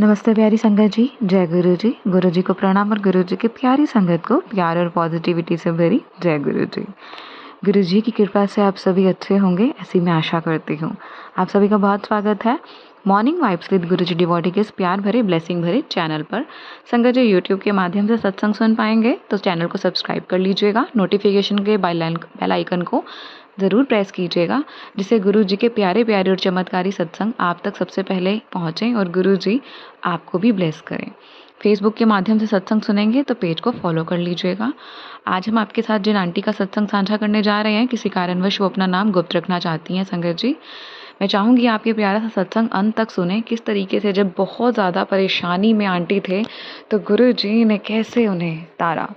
नमस्ते प्यारी संगत जी, जय गुरु जी को प्रणाम और गुरु जी की प्यारी संगत को प्यार और पॉजिटिविटी से भरी जय गुरु जी। गुरु जी की कृपा से आप सभी अच्छे होंगे, ऐसी मैं आशा करती हूँ। आप सभी का बहुत स्वागत है morning vibes with Guru ji devotee के इस प्यार भरे ब्लेसिंग भरे चैनल पर। संगत जी यूट्यूब के माध्यम से सत्संग सुन पाएंगे तो चैनल को सब्सक्राइब कर लीजिएगा, नोटिफिकेशन के बेल आइकन को ज़रूर प्रेस कीजिएगा, जिससे गुरु जी के प्यारे प्यारे और चमत्कारी सत्संग आप तक सबसे पहले पहुँचें और गुरु जी आपको भी ब्लेस करें। फेसबुक के माध्यम से सत्संग सुनेंगे तो पेज को फॉलो कर लीजिएगा। आज हम आपके साथ जिन आंटी का सत्संग साझा करने जा रहे हैं, किसी कारणवश वो अपना नाम गुप्त रखना चाहती हैं संगत जी। मैं चाहूँगी आप ये प्यारा सा सत्संग अंत तक सुने, किस तरीके से जब बहुत ज़्यादा परेशानी में आंटी थे तो गुरु जी ने कैसे उन्हें तारा।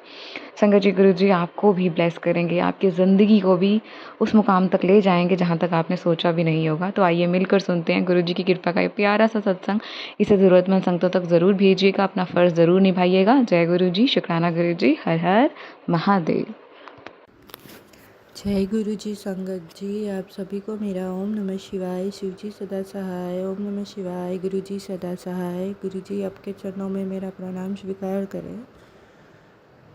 संगत जी, गुरु जी आपको भी ब्लेस करेंगे, आपकी ज़िंदगी को भी उस मुकाम तक ले जाएंगे जहाँ तक आपने सोचा भी नहीं होगा। तो आइए मिलकर सुनते हैं गुरु जी की कृपा का ये प्यारा सा सत्संग। इसे ज़रूरतमंद संगतों तक ज़रूर भेजिएगा, अपना फ़र्ज़ ज़रूर निभाइएगा। जय गुरु जी, शुक्राना गुरु जी, हर हर महादेव। जय गुरु जी संगत जी, आप सभी को मेरा ओम नमः शिवाय। शिव जी सदा सहाय। ओम नमः शिवाय। गुरु जी सदा सहाय। गुरु जी आपके चरणों में मेरा प्रणाम स्वीकार करें।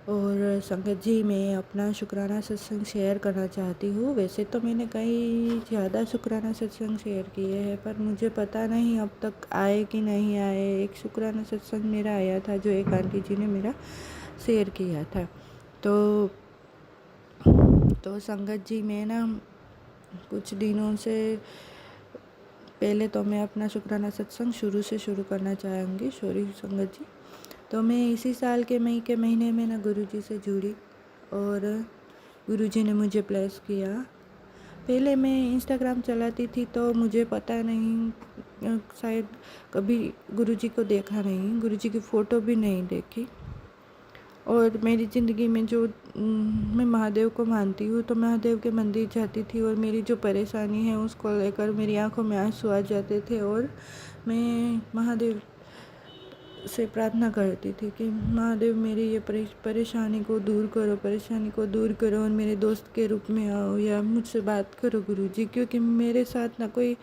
और संगत जी, मैं अपना शुक्राना सत्संग शेयर करना चाहती हूँ। वैसे तो मैंने कई ज़्यादा शुक्राना सत्संग शेयर किए हैं, पर मुझे पता नहीं अब तक आए कि नहीं आए। एक शुक्राना सत्संग मेरा आया था जो एक आंटी जी ने मेरा शेयर किया था। तो संगत जी, मैं ना कुछ दिनों से पहले तो मैं अपना शुक्राना सत्संग शुरू करना चाहूँगी। सॉरी संगत जी। तो मैं इसी साल के मई के महीने में ना गुरु जी से जुड़ी और गुरु जी ने मुझे ब्लेस किया। पहले मैं इंस्टाग्राम चलाती थी तो मुझे पता नहीं, शायद कभी गुरु जी को देखा नहीं, गुरु जी की फ़ोटो भी नहीं देखी। और मेरी ज़िंदगी में जो मैं महादेव को मानती हूँ, तो महादेव के मंदिर जाती थी और मेरी जो परेशानी है उसको लेकर मेरी आंखों में आंसू आ जाते थे और मैं महादेव से प्रार्थना करती थी कि महादेव मेरी ये परेशानी को दूर करो और मेरे दोस्त के रूप में आओ या मुझसे बात करो गुरुजी, क्योंकि मेरे साथ ना कोई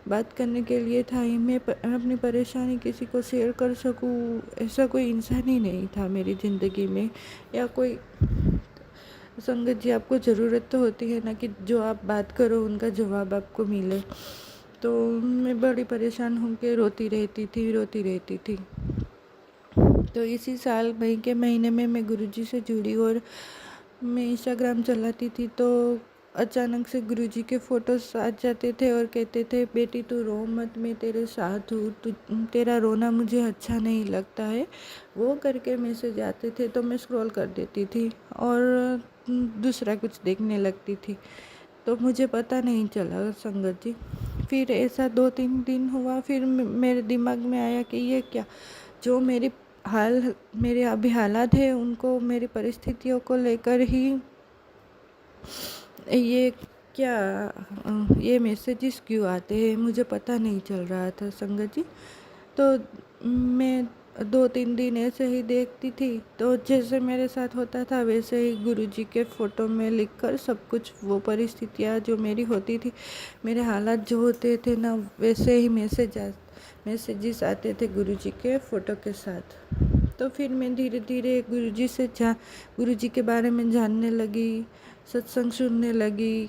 बात करने के लिए था ही। मैं अपनी परेशानी किसी को शेयर कर सकूं, ऐसा कोई इंसान ही नहीं था मेरी ज़िंदगी में। या कोई संगत जी, आपको ज़रूरत तो होती है ना कि जो आप बात करो उनका जवाब आपको मिले। तो मैं बड़ी परेशान होकर रोती रहती थी। तो इसी साल मई के महीने में मैं गुरुजी से जुड़ी और मैं इंस्टाग्राम चलाती थी तो अचानक से गुरुजी के फ़ोटोज़ आ जाते थे और कहते थे, बेटी तू रो मत, मैं तेरे साथ हूँ, तेरा रोना मुझे अच्छा नहीं लगता है, वो करके मैसेज आते थे। तो मैं स्क्रॉल कर देती थी और दूसरा कुछ देखने लगती थी। तो मुझे पता नहीं चला संगत जी। फिर ऐसा 2-3 दिन हुआ, फिर मेरे दिमाग में आया कि ये क्या, जो मेरे अभी हालात है उनको, मेरी परिस्थितियों को लेकर ही ये क्या, ये मैसेजेस क्यों आते हैं, मुझे पता नहीं चल रहा था संगत जी। तो मैं 2-3 दिन ऐसे ही देखती थी, तो जैसे मेरे साथ होता था वैसे ही गुरुजी के फ़ोटो में लिखकर सब कुछ, वो परिस्थितियाँ जो मेरी होती थी, मेरे हालात जो होते थे ना, वैसे ही मैसेजेस आते थे गुरुजी के फ़ोटो के साथ। तो फिर मैं धीरे धीरे गुरुजी के बारे में जानने लगी, सत्संग सुनने लगी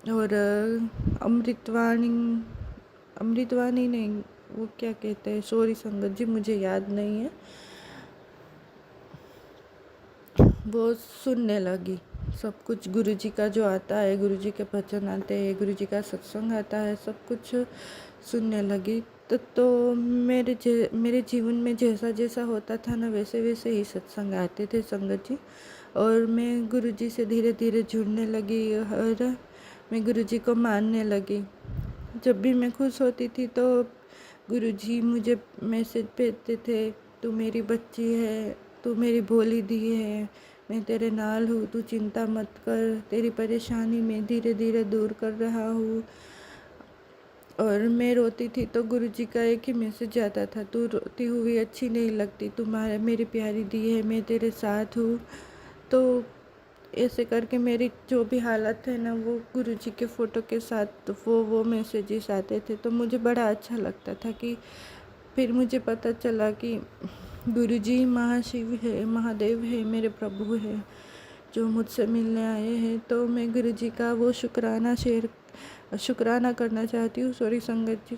और अमृतवाणी नहीं, वो क्या कहते हैं, सॉरी संगत जी मुझे याद नहीं है, वो सुनने लगी। सब कुछ गुरुजी का जो आता है, गुरुजी के भजन आते हैं, गुरुजी का सत्संग आता है, सब कुछ सुनने लगी। तो मेरे जीवन में जैसा जैसा होता था ना, वैसे वैसे ही सत्संग आते थे संगत जी। और मैं गुरुजी से धीरे धीरे जुड़ने लगी और मैं गुरुजी को मानने लगी। जब भी मैं खुश होती थी तो गुरुजी मुझे मैसेज भेजते थे, तू मेरी बच्ची है, तू मेरी भोली दी है, मैं तेरे नाल हूँ, तू चिंता मत कर, तेरी परेशानी मैं धीरे धीरे दूर कर रहा हूँ। और मैं रोती थी तो गुरुजी का एक ही मैसेज आता था, तू रोती हुई अच्छी नहीं लगती, तुम्हारे मेरी प्यारी दी है, मैं तेरे साथ हूँ। तो ऐसे करके मेरी जो भी हालत है ना, वो गुरुजी के फ़ोटो के साथ वो मैसेजेस आते थे। तो मुझे बड़ा अच्छा लगता था कि फिर मुझे पता चला कि गुरुजी महाशिव है, महादेव है, मेरे प्रभु है जो मुझसे मिलने आए हैं। तो मैं गुरुजी का वो शुक्राना करना चाहती हूँ। सॉरी संगत जी,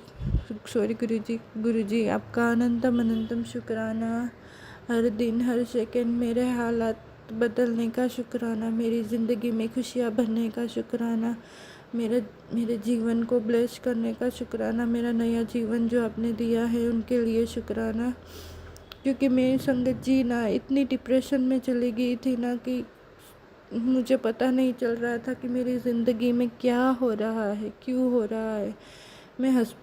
सॉरी गुरुजी। गुरुजी आपका अनंतम अनंतम शुक्राना। हर दिन हर सेकंड मेरे हालात बदलने का शुक्राना, मेरी ज़िंदगी में खुशियाँ भरने का शुक्राना, मेरे जीवन को ब्लेस करने का शुक्राना, मेरा नया जीवन जो आपने दिया है उनके लिए शुक्राना। क्योंकि मैं संगत जी ना इतनी डिप्रेशन में चली गई थी ना कि मुझे पता नहीं चल रहा था कि मेरी ज़िंदगी में क्या हो रहा है, क्यों हो रहा है। मैं हंस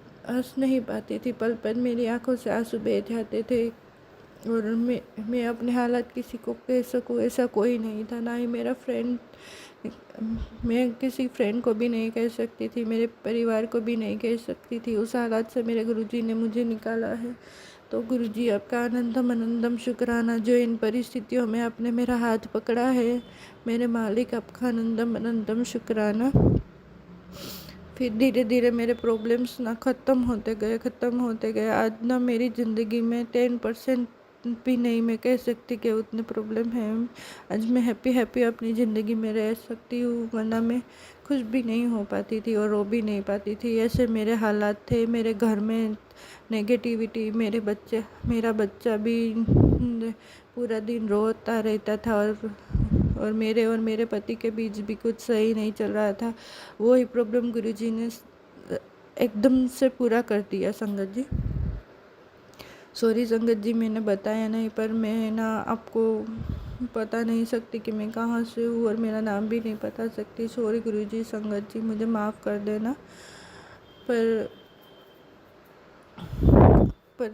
नहीं पाती थी, पल पल मेरी आंखों से आंसू बह जाते थे। और मैं अपने हालात किसी को कह सकूँ ऐसा कोई नहीं था, ना ही मेरा फ्रेंड। मैं किसी फ्रेंड को भी नहीं कह सकती थी, मेरे परिवार को भी नहीं कह सकती थी। उस हालात से मेरे गुरुजी ने मुझे निकाला है। तो गुरुजी आपका अनंतम अनंतम शुक्राना जो इन परिस्थितियों में आपने मेरा हाथ पकड़ा है। मेरे मालिक आपका अनंतम अनंतम शुक्राना। फिर धीरे धीरे मेरे प्रॉब्लम्स ना ख़त्म होते गए। आज ना मेरी ज़िंदगी में 10% भी नहीं मैं कह सकती कि उतने प्रॉब्लम हैं। आज मैं हैप्पी अपनी ज़िंदगी में रह सकती हूँ, वरना मैं खुश भी नहीं हो पाती थी और रो भी नहीं पाती थी। ऐसे मेरे हालात थे। मेरे घर में नेगेटिविटी, मेरा बच्चा भी पूरा दिन रोता रहता था और मेरे पति के बीच भी कुछ सही नहीं चल रहा था। वो ही प्रॉब्लम गुरुजी ने एकदम से पूरा कर दिया संगत जी। सॉरी संगत जी, मैंने बताया नहीं, पर मैं ना आपको बता नहीं सकती कि मैं कहाँ से हूँ और मेरा नाम भी नहीं बता सकती। सॉरी गुरुजी, संगत जी मुझे माफ़ कर देना। पर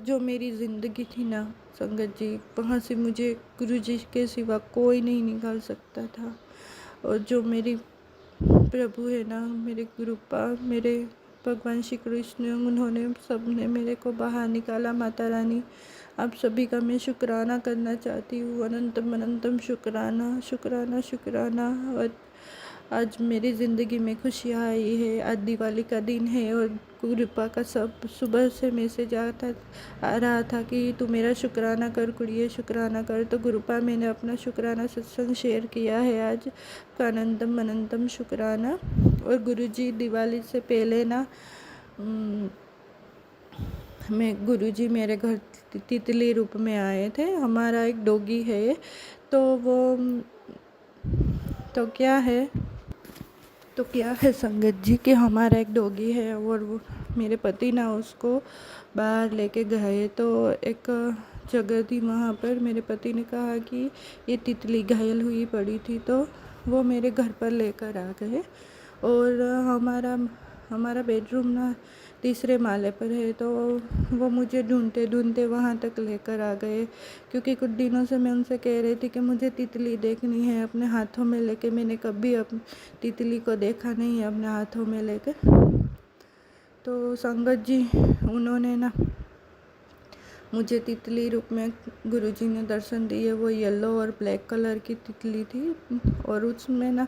जो मेरी ज़िंदगी थी ना संगत जी, वहाँ से मुझे गुरुजी के सिवा कोई नहीं निकाल सकता था। और जो मेरी प्रभु है ना, मेरे गुरुपा, मेरे भगवान श्री कृष्ण, उन्होंने सबने मेरे को बाहर निकाला। माता रानी आप सभी का मैं शुक्राना करना चाहती हूँ। अनंतम अनंतम शुक्राना शुक्राना शुक्राना। और आज मेरी ज़िंदगी में खुशियाँ आई है। आज दिवाली का दिन है और गुरुपा का सब सुबह से मैसेज आ रहा था कि तू मेरा शुक्राना कर कुड़िए, शुक्राना कर। तो गुरुपा मैंने अपना शुक्राना सत्संग शेयर किया है आज का। अनंतम अनंतम शुक्राना। और गुरुजी दिवाली से पहले ना गुरुजी मेरे घर तितली रूप में आए थे। हमारा एक डॉगी है, तो क्या है संगत जी कि हमारा एक डॉगी है और वो मेरे पति ना उसको बाहर लेके गए। तो एक जगह थी, वहाँ पर मेरे पति ने कहा कि ये तितली घायल हुई पड़ी थी, तो वो मेरे घर पर लेकर आ गए। और हमारा बेडरूम ना तीसरे माले पर है, तो वो मुझे ढूंढते ढूंढते वहाँ तक लेकर आ गए। क्योंकि कुछ दिनों से मैं उनसे कह रही थी कि मुझे तितली देखनी है अपने हाथों में लेके। मैंने कभी तितली को देखा नहीं है अपने हाथों में लेके। तो संगत जी उन्होंने ना मुझे तितली रूप में गुरुजी ने दर्शन दिए। वो येलो और ब्लैक कलर की तितली थी और उसमें ना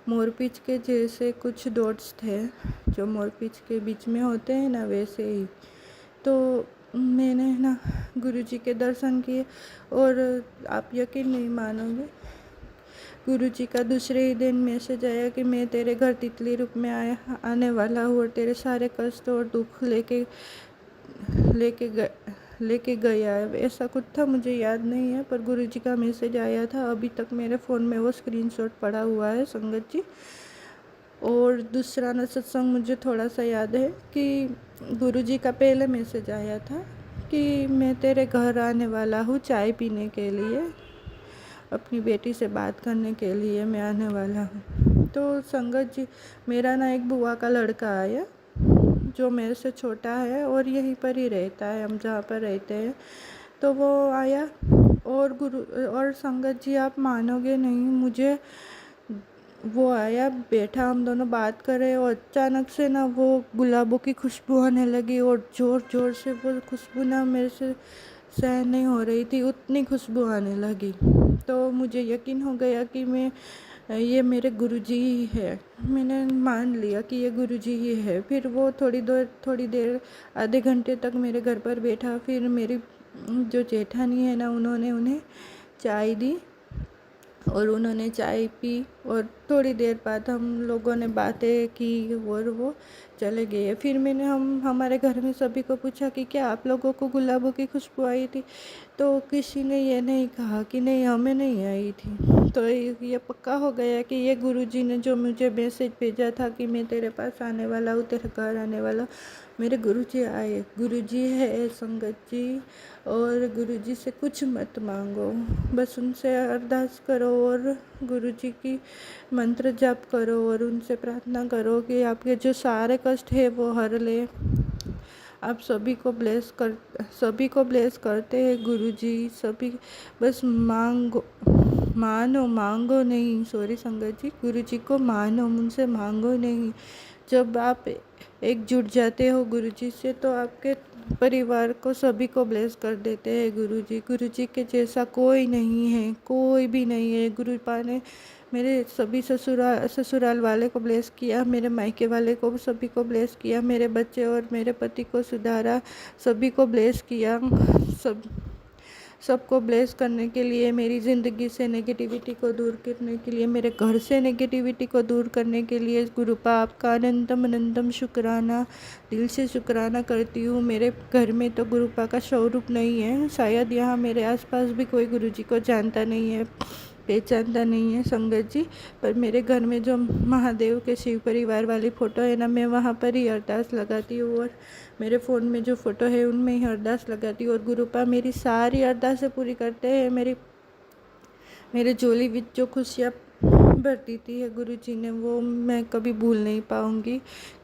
मोरपींछ के जैसे कुछ डॉट्स थे जो मोरपींछ के बीच में होते हैं ना, वैसे ही। तो मैंने ना गुरुजी के दर्शन किए और आप यकीन नहीं मानोगे, गुरुजी का दूसरे ही दिन मैसेज आया कि मैं तेरे घर तितली रूप में आने वाला हूँ और तेरे सारे कष्ट और दुख लेके गया है। ऐसा कुछ था, मुझे याद नहीं है, पर गुरुजी का मैसेज आया था। अभी तक मेरे फ़ोन में वो स्क्रीनशॉट पड़ा हुआ है संगत जी। और दूसरा ना सत्संग मुझे थोड़ा सा याद है कि गुरुजी का पहले मैसेज आया था कि मैं तेरे घर आने वाला हूँ चाय पीने के लिए, अपनी बेटी से बात करने के लिए मैं आने वाला हूँ। तो संगत जी मेरा ना एक बुआ का लड़का आया जो मेरे से छोटा है और यहीं पर ही रहता है, हम जहाँ पर रहते हैं। तो वो आया और संगत जी आप मानोगे नहीं, मुझे वो आया, बैठा, हम दोनों बात कर रहे और अचानक से ना वो गुलाबों की खुशबू आने लगी और ज़ोर ज़ोर से वो खुशबू ना मेरे से सहन नहीं हो रही थी, उतनी खुशबू आने लगी। तो मुझे यकीन हो गया कि मैं ये मेरे गुरुजी ही है। मैंने मान लिया कि ये गुरुजी ही है। फिर वो थोड़ी देर आधे घंटे तक मेरे घर पर बैठा। फिर मेरी जो जेठानी है ना, उन्होंने उन्हें चाय दी और उन्होंने चाय पी और थोड़ी देर बाद हम लोगों ने बातें की और वो चले गए। फिर मैंने हमारे घर में सभी को पूछा कि क्या आप लोगों को गुलाबों की खुशबू आई थी? तो किसी ने ये नहीं कहा कि नहीं, हमें नहीं आई थी। तो ये पक्का हो गया कि ये गुरुजी ने जो मुझे मैसेज भेजा था कि मैं तेरे पास आने वाला हूँ, तेरे घर आने वाला, मेरे गुरुजी आए। गुरुजी है संगत जी, और गुरुजी से कुछ मत मांगो, बस उनसे अरदास करो और गुरुजी की मंत्र जाप करो और उनसे प्रार्थना करो कि आपके जो सारे कष्ट है वो हर ले। आप सभी को ब्लेस करते हैं गुरुजी। सभी बस मांगो नहीं, सॉरी संगत जी, गुरुजी को मानो, उनसे मांगो नहीं। जब आप एकजुट जाते हो गुरुजी से तो आपके परिवार को सभी को ब्लेस कर देते हैं गुरुजी। गुरुजी के जैसा कोई नहीं है, कोई भी नहीं है। गुरुपा ने मेरे सभी ससुराल वाले को ब्लेस किया, मेरे मायके वाले को सभी को ब्लेस किया, मेरे बच्चे और मेरे पति को सुधारा, सभी को ब्लेस किया। सबको ब्लेस करने के लिए, मेरी ज़िंदगी से नेगेटिविटी को दूर करने के लिए, मेरे घर से नेगेटिविटी को दूर करने के लिए गुरुपा आपका अनंतम अनंतम शुक्राना, दिल से शुक्राना करती हूँ। मेरे घर में तो गुरुपा का स्वरूप नहीं है, शायद यहाँ मेरे आसपास भी कोई गुरुजी को जानता नहीं है, पहचानता नहीं है संगत जी। पर मेरे घर में जो महादेव के शिव परिवार वाली फ़ोटो है ना, मैं वहाँ पर ही अरदास लगाती हूँ और मेरे फ़ोन में जो फ़ोटो है उनमें ही अरदास लगाती हूँ और गुरुपा मेरी सारी अरदासें पूरी करते हैं। मेरे झोली विच जो खुशियाँ भर दी थी है गुरुजी ने, वो मैं कभी भूल नहीं पाऊँगी।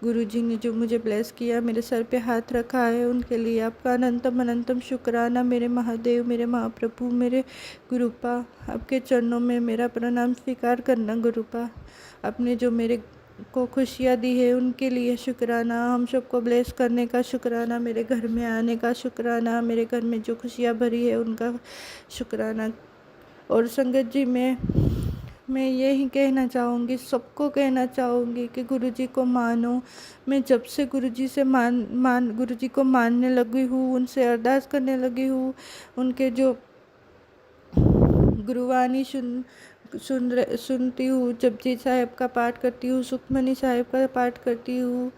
गुरुजी ने जो मुझे ब्लेस किया, मेरे सर पे हाथ रखा है, उनके लिए आपका अनंतम अनंतम शुक्राना। मेरे महादेव, मेरे महाप्रभु, मेरे गुरुपा, आपके चरणों में मेरा प्रणाम स्वीकार करना गुरुपा। आपने जो मेरे को खुशियाँ दी है उनके लिए शुक्राना, हम सबको ब्लेस करने का शुक्राना, मेरे घर में आने का शुक्राना, मेरे घर में जो खुशियाँ भरी है उनका शुक्राना। और संगत जी, मैं यही कहना चाहूँगी, सबको कहना चाहूँगी कि गुरुजी को मानो। मैं जब से गुरुजी से गुरुजी को मानने लगी हूँ, उनसे अरदास करने लगी हूँ, उनके जो गुरुवाणी सुनती हूँ, जपजी साहिब का पाठ करती हूँ, सुखमनी साहिब का पाठ करती हूँ,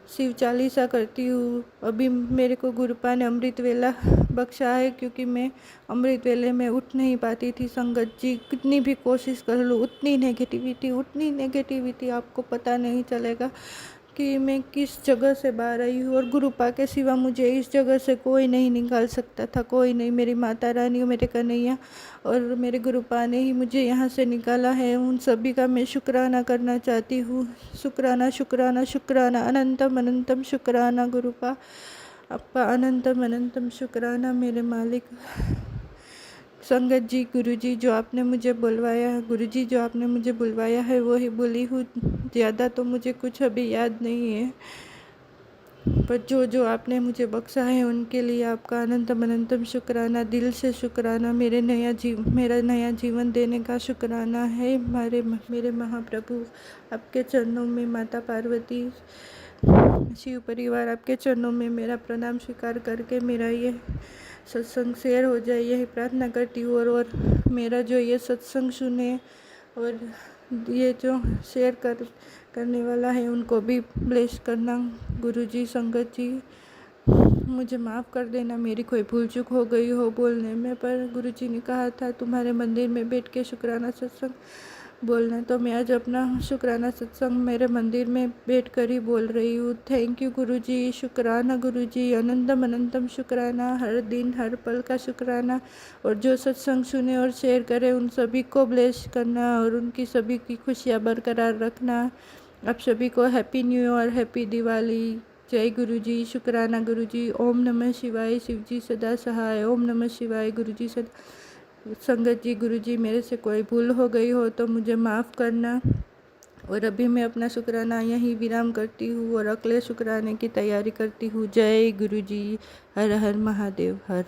शिव चालीसा करती हूँ। अभी मेरे को गुरुपा ने अमृत वेला बख्शा है, क्योंकि मैं अमृत वेले में उठ नहीं पाती थी संगत जी। कितनी भी कोशिश कर लूँ, उतनी नेगेटिविटी, आपको पता नहीं चलेगा कि मैं किस जगह से बाहर आई हूँ। और गुरुपा के सिवा मुझे इस जगह से कोई नहीं निकाल सकता था, कोई नहीं। मेरी माता रानी, मेरे कन्हैया और मेरे गुरुपा ने ही मुझे यहाँ से निकाला है। उन सभी का मैं शुक्राना करना चाहती हूँ। शुक्राना शुक्राना शुक्राना, अनंतम अनंतम शुक्राना गुरुपा, आपका अनंतम अनंतम शुक्राना मेरे मालिक। संगत जी, गुरुजी जो आपने मुझे बुलवाया है वो ही बोली हूँ। ज़्यादा तो मुझे कुछ अभी याद नहीं है, पर जो आपने मुझे बख्शा है उनके लिए आपका अनंतम अनंतम शुक्राना, दिल से शुक्राना। मेरा नया जीवन देने का शुक्राना है। मेरे महाप्रभु, आपके चरणों में माता पार्वती, शिव परिवार, आपके चरणों में मेरा प्रणाम स्वीकार करके मेरा ये सत्संग शेयर हो जाए, यही प्रार्थना करती हूँ। और मेरा जो ये सत्संग सुने और ये जो शेयर करने वाला है उनको भी ब्लेस करना गुरुजी। संगत जी, मुझे माफ़ कर देना, मेरी कोई भूल चूक हो गई हो बोलने में, पर गुरुजी ने कहा था तुम्हारे मंदिर में बैठ के शुक्राना सत्संग बोलना, तो मैं आज अपना शुक्राना सत्संग मेरे मंदिर में बैठ कर ही बोल रही हूँ। थैंक यू गुरुजी, शुक्राना गुरुजी, अनंतम अनंतम शुक्राना, हर दिन हर पल का शुक्राना। और जो सत्संग सुने और शेयर करे उन सभी को ब्लेस करना और उनकी सभी की खुशियाँ बरकरार रखना। आप सभी को happy new year, happy Diwali. जय गुरुजी, शुक्राना गुरुजी। ओम नमः शिवाय, शिवजी सदा सहाय। ओम नमः शिवाय, गुरुजी सदा। संगत जी, गुरुजी, मेरे से कोई भूल हो गई हो तो मुझे माफ़ करना। और अभी मैं अपना शुक्राना यहीं विराम करती हूँ और अगले शुक्राने की तैयारी करती हूँ। जय गुरुजी, हर हर महादेव हर।